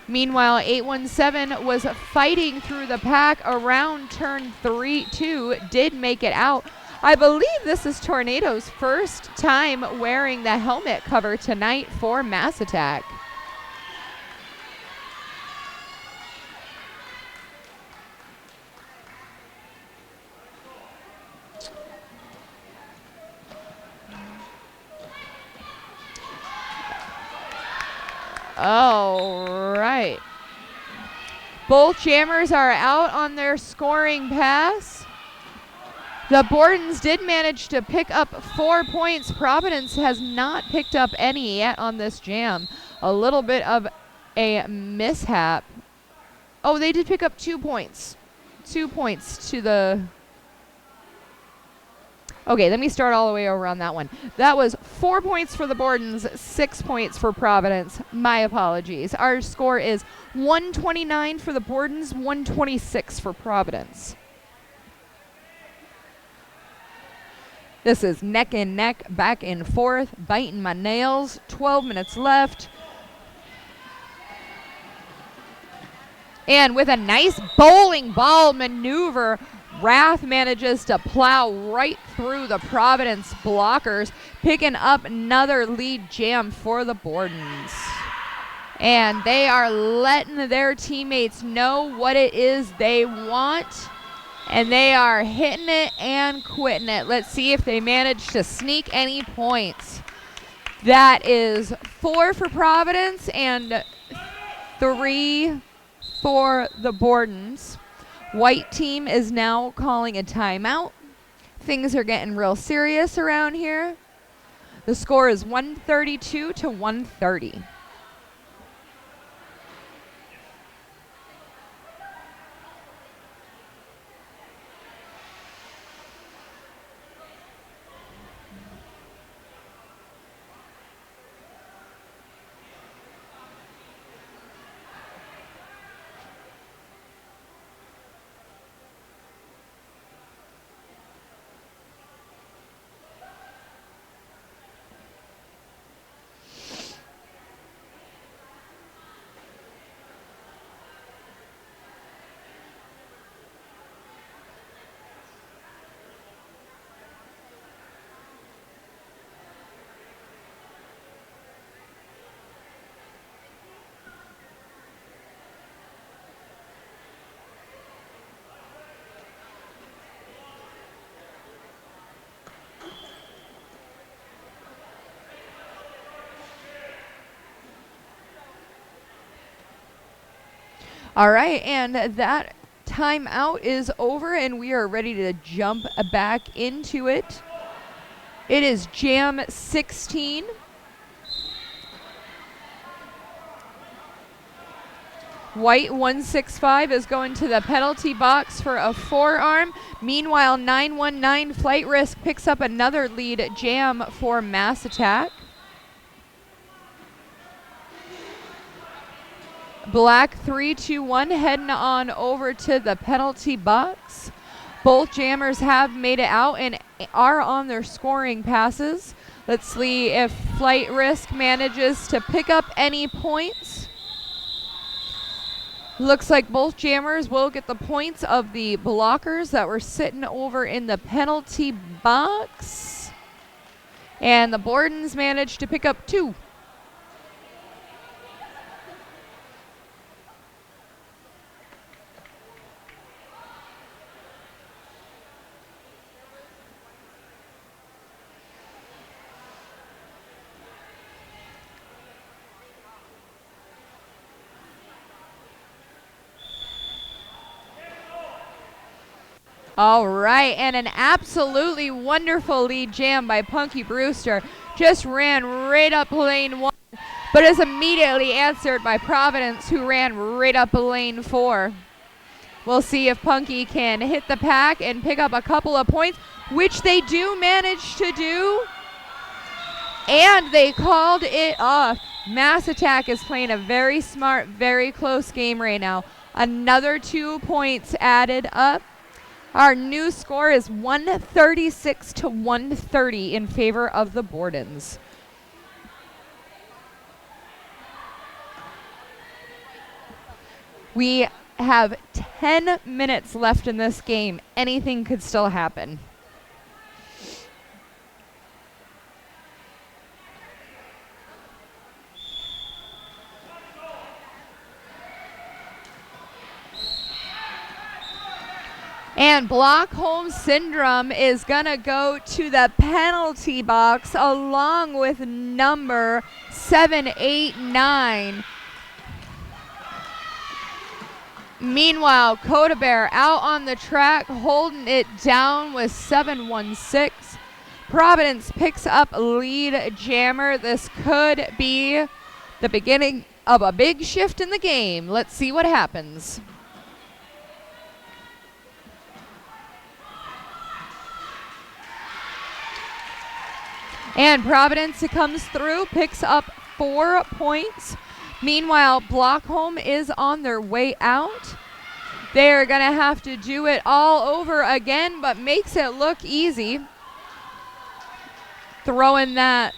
Meanwhile, 817 was fighting through the pack around turn 2, did make it out. I believe this is Tornado's first time wearing the helmet cover tonight for Mass Attack. All right. Both jammers are out on their scoring pass. The Bordens did manage to pick up 4 points. Providence has not picked up any yet on this jam. A little bit of a mishap. Oh, they did pick up 2 points. 2 points to the... Okay, let me start all the way over on that one. That was 4 points for the Bordens, 6 points for Providence. My apologies. Our score is 129 for the Bordens, 126 for Providence. This is neck and neck, back and forth, biting my nails. 12 minutes left. And with a nice bowling ball maneuver, Wrath manages to plow right through the Providence blockers, picking up another lead jam for the Bordens. And they are letting their teammates know what it is they want. And they are hitting it and quitting it. Let's see if they manage to sneak any points. That is 4 for Providence and 3 for the Bordens. White team is now calling a timeout. Things are getting real serious around here. The score is 132 to 130. All right, and that timeout is over, and we are ready to jump back into it. It is Jam 16. White 165 is going to the penalty box for a forearm. Meanwhile, 919 Flight Risk picks up another lead jam for Mass Attack. Black 321 heading on over to the penalty box. Both jammers have made it out and are on their scoring passes. Let's see if Flight Risk manages to pick up any points. Looks like both jammers will get the points of the blockers that were sitting over in the penalty box. And the Bordens managed to pick up 2. All right, and an absolutely wonderful lead jam by Punky Brewster. Just ran right up lane 1, but is immediately answered by Providence, who ran right up lane 4. We'll see if Punky can hit the pack and pick up a couple of points, which they do manage to do. And they called it off. Mass Attack is playing a very smart, very close game right now. Another 2 points added up. Our new score is 136 to 130 in favor of the Bordens. We have 10 minutes left in this game. Anything could still happen. And Blockholm Syndrome is going to go to the penalty box along with number 789. Meanwhile, Coda Bear out on the track holding it down with 716. Providence picks up lead jammer. This could be the beginning of a big shift in the game. Let's see what happens. And Providence comes through, picks up 4 points. Meanwhile, Blockholm is on their way out. They're going to have to do it all over again, but makes it look easy. Throwing that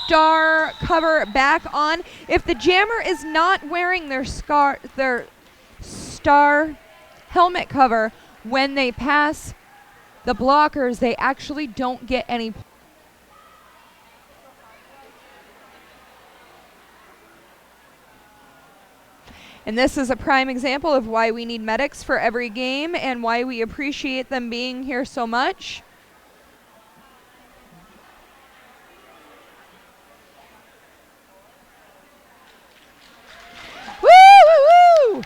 star cover back on. If the jammer is not wearing their star helmet cover when they pass the blockers, they actually don't get any. And this is a prime example of why we need medics for every game and why we appreciate them being here so much. Woo, woo, woo!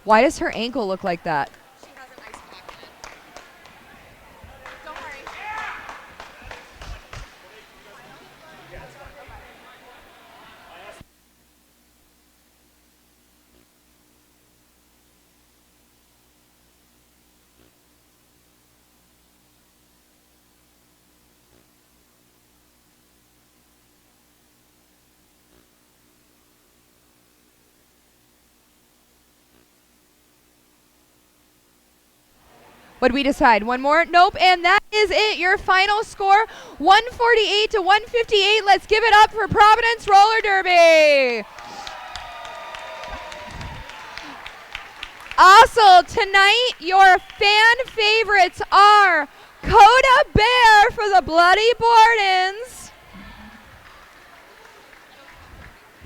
Why does her ankle look like that? She has an ice pack in it. Don't worry. What did we decide? One more? Nope. And that is it. Your final score, 148 to 158. Let's give it up for Providence Roller Derby. Also, tonight, your fan favorites are Coda Bear for the Bloody Bordens.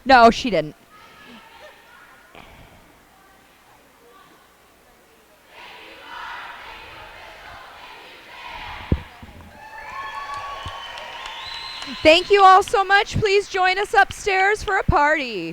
No, she didn't. Thank you all so much. Please join us upstairs for a party.